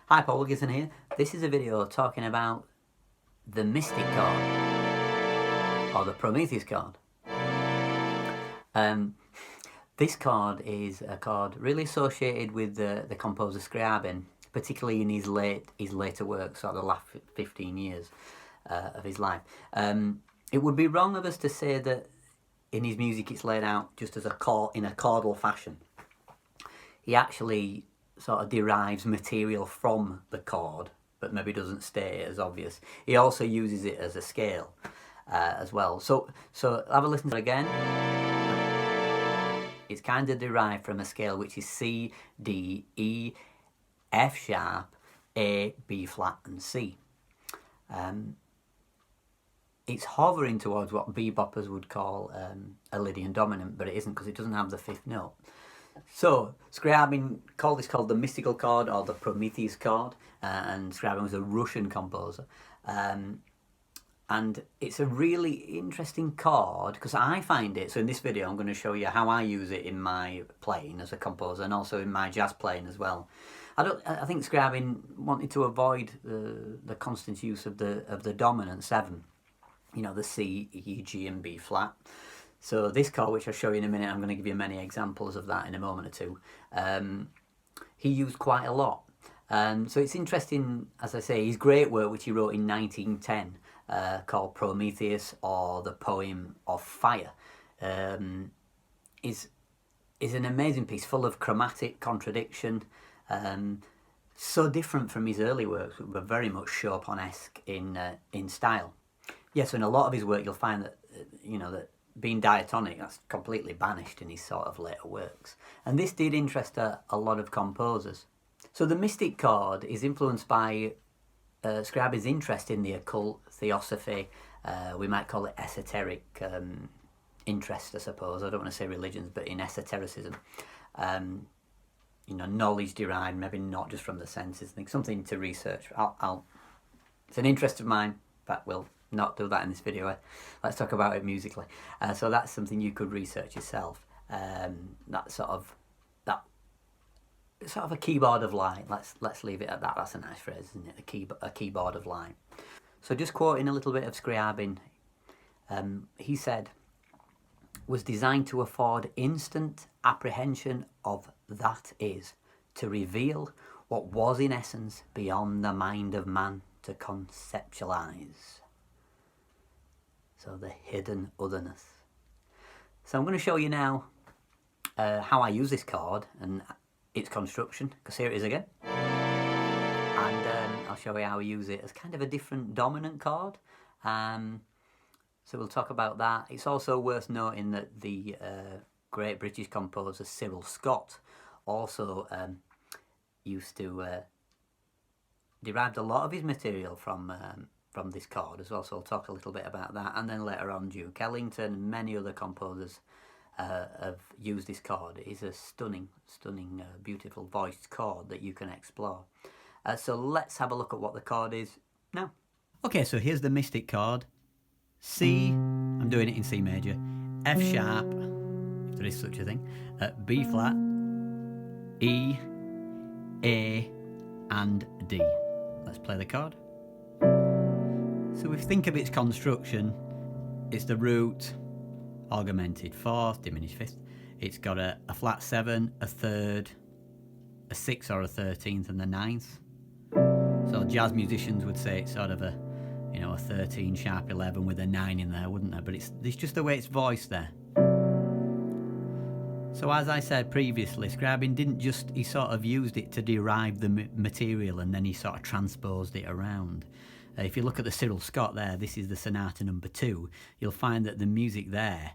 Hi, Paul Wilkinson here. This is a video talking about the Mystic chord, or the Prometheus chord. This chord is a chord really associated with the composer Scriabin, particularly in his later works, sort of the last 15 years of his life. It would be wrong of us to say that in his music it's laid out just as in a chordal fashion. He actually sort of derives material from the chord, but maybe doesn't stay as obvious. He also uses it as a scale as well. So have a listen to it again. It's kind of derived from a scale which is C, D, E, F sharp, A, B flat and C. It's hovering towards what beboppers would call a Lydian dominant, but it isn't because it doesn't have the fifth note. So Scriabin called the mystical chord, or the Prometheus chord, and Scriabin was a Russian composer. And it's a really interesting chord because I find it, so in this video I'm going to show you how I use it in my playing as a composer and also in my jazz playing as well. I think Scriabin wanted to avoid the constant use of the dominant seven, you know, the C, E, G and B flat. So this chord, which I'll show you in a minute, I'm going to give you many examples of that in a moment or two, he used quite a lot. So it's interesting, as I say, his great work, which he wrote in 1910, called Prometheus, or the Poem of Fire, is an amazing piece, full of chromatic contradiction, so different from his early works, which were very much Chopin-esque in style. Yes, so in a lot of his work you'll find that, you know, that being diatonic, that's completely banished in his sort of later works. And this did interest a lot of composers. So the mystic chord is influenced by Scriabin's interest in the occult, theosophy, we might call it esoteric interest, I suppose. I don't want to say religions, but in esotericism. You know, knowledge derived, maybe not just from the senses. I think something to research. It's an interest of mine, but we'll not do that in this video. Let's talk about it musically. So that's something you could research yourself. That sort of a keyboard of light. Let's leave it at that. That's a nice phrase, isn't it? A keyboard of light. So just quoting a little bit of Scriabin, he said, was designed to afford instant apprehension of that is, to reveal what was in essence beyond the mind of man to conceptualize. So the hidden otherness. So I'm going to show you now how I use this chord and its construction, because here it is again. And I'll show you how I use it as kind of a different dominant chord. So we'll talk about that. It's also worth noting that the great British composer Cyril Scott also used to derived a lot of his material from this chord as well, so I'll talk a little bit about that. And then later on, Duke Ellington and many other composers have used this chord. It is a stunning, beautiful voiced chord that you can explore. So let's have a look at what the chord is now. Okay, so here's the mystic chord. C, I'm doing it in C major, F sharp, if there is such a thing, B flat, E, A, and D. Let's play the chord. So if we think of its construction, it's the root, augmented fourth, diminished fifth. It's got a flat 7, a third, a 6 or a 13th, and the 9th. So jazz musicians would say it's sort of a 13 sharp 11 with a 9 in there, wouldn't there? But it's just the way it's voiced there. So as I said previously, Scriabin he sort of used it to derive the material, and then he sort of transposed it around. If you look at the Cyril Scott there, this is the Sonata number 2, you'll find that the music there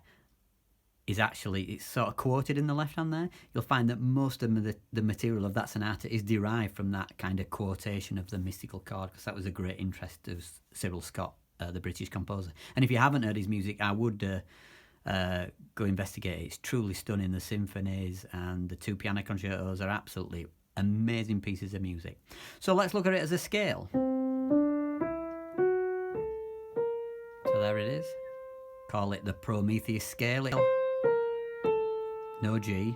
is actually, it's sort of quoted in the left hand there. You'll find that most of the material of that sonata is derived from that kind of quotation of the mystical chord, because that was a great interest of Cyril Scott, the British composer. And if you haven't heard his music, I would go investigate it. It's truly stunning. The symphonies and the 2 piano concertos are absolutely amazing pieces of music. So let's look at it as a scale. So there it is. Call it the Prometheus scale. No G.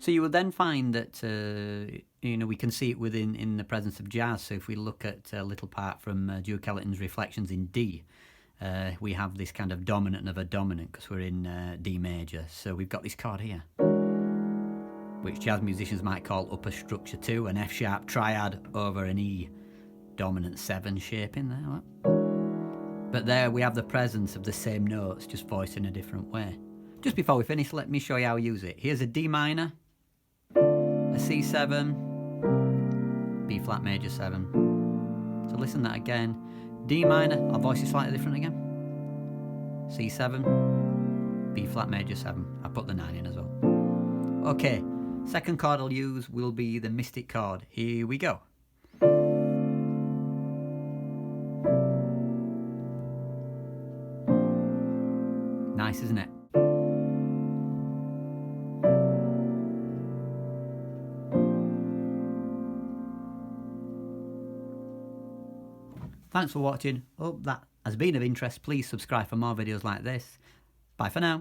So you will then find that you know, we can see it in the presence of jazz. So if we look at a little part from Duke Ellington's Reflections in D, we have this kind of dominant of a dominant because we're in D major. So we've got this chord here, which jazz musicians might call upper structure 2, an F sharp triad over an E dominant 7 shape in there. Look. But there we have the presence of the same notes, just voiced in a different way. Just before we finish, let me show you how we use it. Here's a D minor, a C7, B flat major 7. So listen to that again. D minor, our voice is slightly different again. C7, B flat major 7. I put the 9 in as well. Okay, second chord I'll use will be the mystic chord. Here we go. Nice, isn't it? Thanks for watching. Hope that has been of interest. Please subscribe for more videos like this. Bye for now.